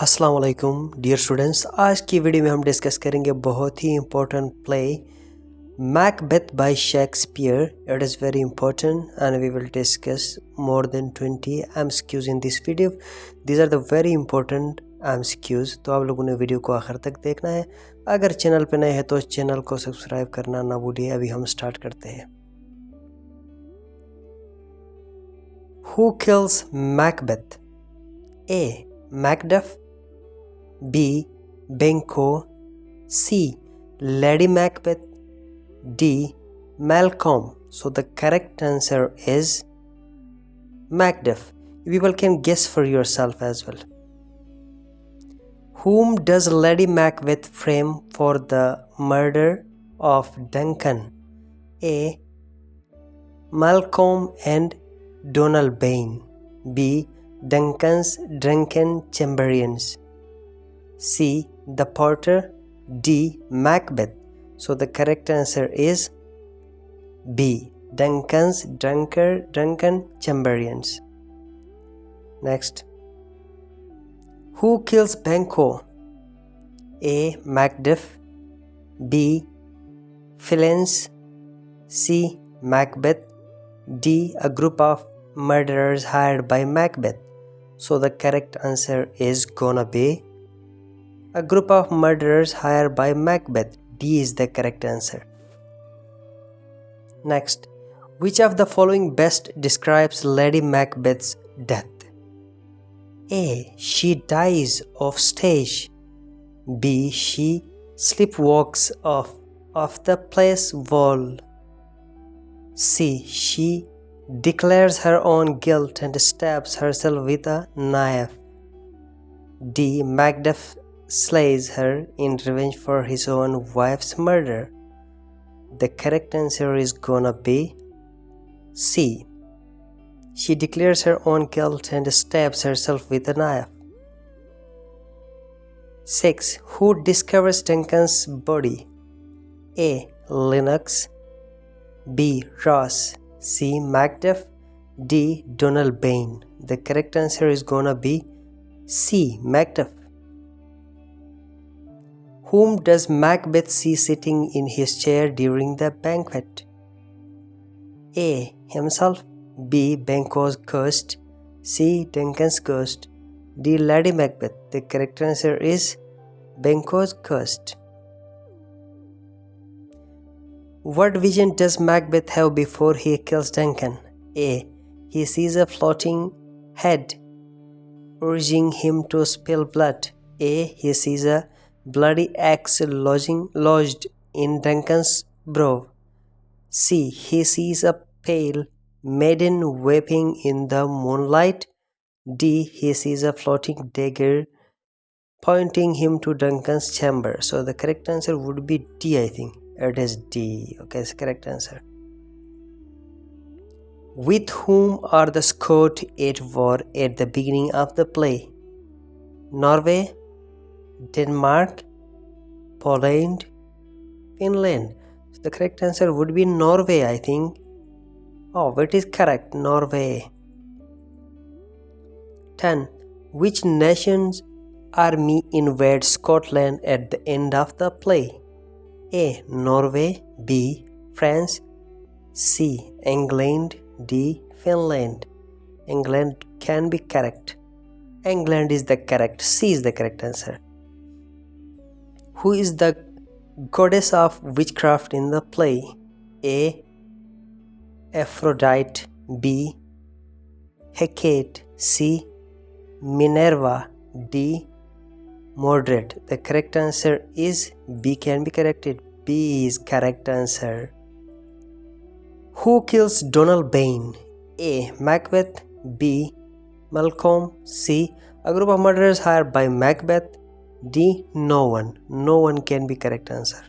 अस्सलाम वालेकुम dear students. आज की वीडियो में हम डिस्कस करेंगे बहुत ही important play Macbeth by Shakespeare. It is very important and we will discuss more than 20 MCQs in this video. These are the very important MCQs. तो आप लोगों ने वीडियो को आखिर तक देखना है. अगर चैनल पे नए हैं तो चैनल को सब्सक्राइब करना ना भूलिए. अभी हम स्टार्ट करते हैं. Who kills Macbeth? A. Macduff, B. Banquo, C. Lady Macbeth, D. Malcolm. So the correct answer is Macduff. People can guess for yourself as well. Whom does Lady Macbeth frame for the murder of Duncan? A. Malcolm and Donalbain. B. Duncan's drunken chamberlains. C. The porter. D. Macbeth. So the correct answer is B. Duncan's drunken chamberlains. Next. Who kills Banquo? A. Macduff. B. Filens. C. Macbeth. D. A group of murderers hired by Macbeth. So the correct answer is gonna be a group of murderers hired by Macbeth. D is the correct answer. Next, which of the following best describes Lady Macbeth's death? A. She dies off stage. B. She sleepwalks off the place wall. C. She declares her own guilt and stabs herself with a knife. D. Macduff slays her in revenge for his own wife's murder. The correct answer is gonna be C. She declares her own guilt and stabs herself with a knife. 6. Who discovers Duncan's body? A. Lennox. B. Ross. C. Macduff. D. Donalbain. The correct answer is gonna be C. Macduff. Whom does Macbeth see sitting in his chair during the banquet? A. Himself. B. Banquo's ghost. C. Duncan's ghost. D. Lady Macbeth. The correct answer is Banquo's ghost. What vision does Macbeth have before he kills Duncan? A. He sees a floating head urging him to spill blood. A. He sees a bloody axe lodged in Duncan's brow. C. He sees a pale maiden weeping in the moonlight. D. He sees a floating dagger pointing him to Duncan's chamber. So the correct answer would be D, I think. It is D. Okay, it's the correct answer. With whom are the Scots at war at the beginning of the play? Norway, Denmark, Poland, Finland. So the correct answer would be Norway, I think. Oh, it is correct. Norway. 10. Which nation's army invades Scotland at the end of the play? A. Norway. B. France. C. England. D. Finland. England can be correct. England is the correct. C is the correct answer. Who is the goddess of witchcraft in the play? A. Aphrodite. B. Hecate. C. Minerva. D. Mordred. The correct answer is B can be corrected. B is correct answer. Who kills Donalbain? A. Macbeth. B. Malcolm. C. A group of murderers hired by Macbeth. D. No one. No one can be correct answer.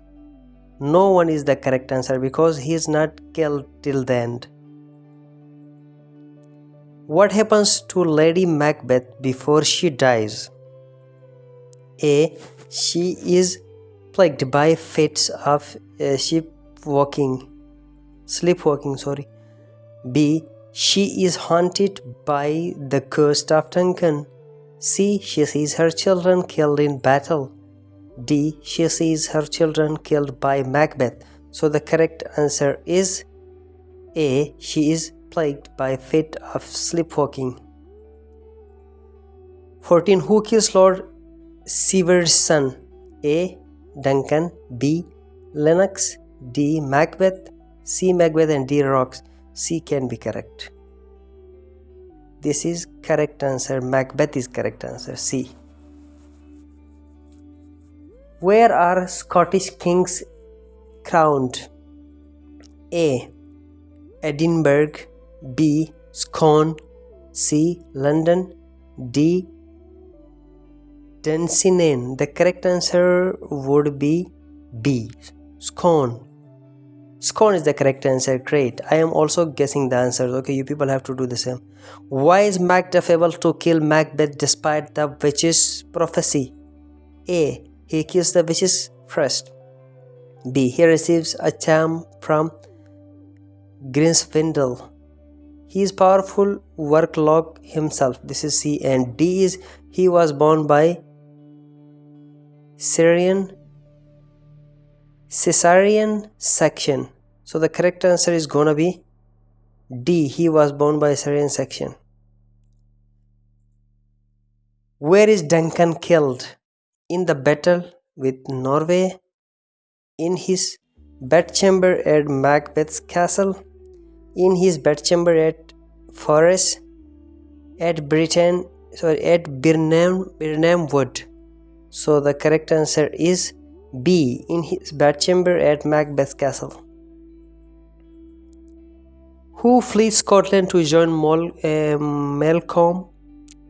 No one is the correct answer because he is not killed till the end. What happens to Lady Macbeth before she dies? A. She is plagued by fits of sleepwalking. B. She is haunted by the ghost of Duncan. C. She sees her children killed in battle. D. She sees her children killed by Macbeth. So the correct answer is A. She is plagued by a fit of sleepwalking. 14. Who kills Lord Seward's son? A. Duncan. B. Lennox. D. Macbeth. C. Macbeth and D. Rocks. C can be correct. This is correct answer. Macbeth is correct answer. C. Where are Scottish kings crowned? A. Edinburgh. B. Scone. C. London. D. Dunsinane. The correct answer would be B. Scone. Scone is the correct answer. Great. I am also guessing the answers. Okay, you people have to do the same. Why is Macduff able to kill Macbeth despite the witch's prophecy? A. He kills the witches first. B. He receives a charm from Grinsvindle. He is powerful warlock himself. This is C. And D is he was born by Caesarean section. So the correct answer is gonna be D. He was born by Caesarean section. Where is Duncan killed? In the battle with Norway, in his bedchamber at Macbeth's castle, in his bedchamber at Forres, at Birnam Wood. So the correct answer is B. In his bedchamber at Macbeth's castle. Who flees Scotland to join Malcolm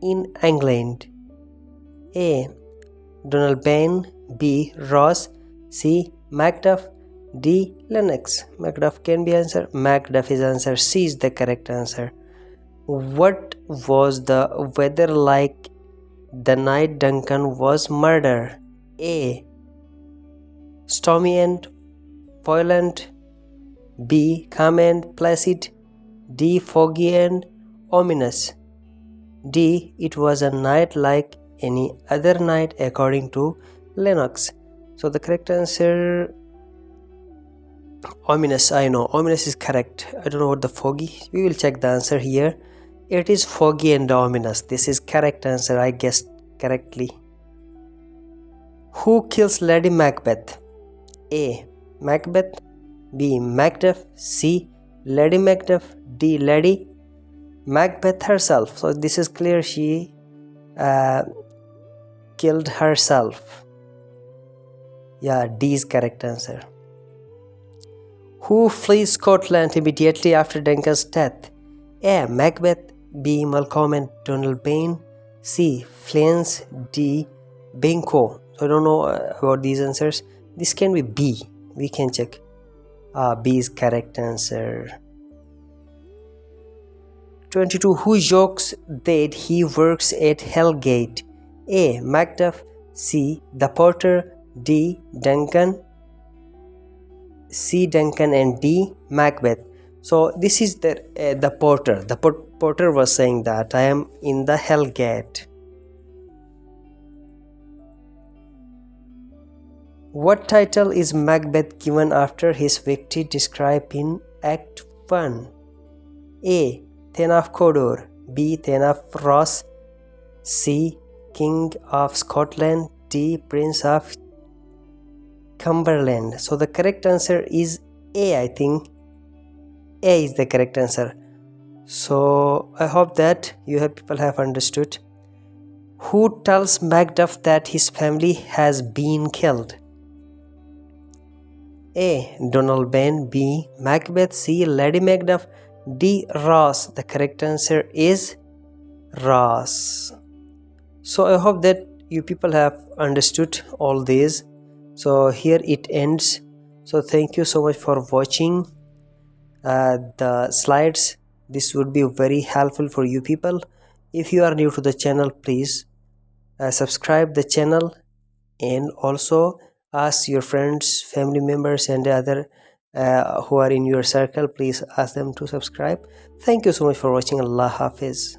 in England? A. Donalbain. B. Ross. C. Macduff. D. Lennox. Macduff can be answer. Macduff is answer. C is the correct answer. What was the weather like the night Duncan was murdered? A. Stormy and violent. B. Calm and placid. D. Foggy and ominous. D. It was a night like any other night according to Lennox. So the correct answer, ominous. I know ominous is correct. I don't know what the foggy. We will check the answer here. It is foggy and ominous. This is correct answer. I guessed correctly. Who kills Lady Macbeth? A. Macbeth. B. Macduff. C. Lady Macduff. D. Lady Macbeth herself. So this is clear. She killed herself. Yeah, D is correct answer. Who flees Scotland immediately after Duncan's death? A. Macbeth. B. Malcolm and Donalbain. C. Fleance. D. Banquo. So I don't know about these answers. This can be B. We can check. B is correct answer. 22. Who jokes that he works at Hellgate? A. Macduff. C. The Porter. D. Duncan. C. Duncan and D. Macbeth. So this is the Porter. The Porter was saying that I am in the Hellgate. What title is Macbeth given after his victory described in Act 1? A. Thane of Cawdor. B. Thane of Ross. C. King of Scotland. D. Prince of Cumberland. So the correct answer is A, I think. A is the correct answer. So I hope that people have understood. Who tells Macduff that his family has been killed? A. Donalbain. B. Macbeth. C. Lady Macduff. D. Ross. The correct answer is Ross. So I hope that you people have understood all these. So here it ends. So thank you so much for watching the slides. This would be very helpful for you people. If you are new to the channel, please subscribe the channel, and also ask your friends, family members and other who are in your circle, please ask them to subscribe. Thank you so much for watching. Allah Hafiz.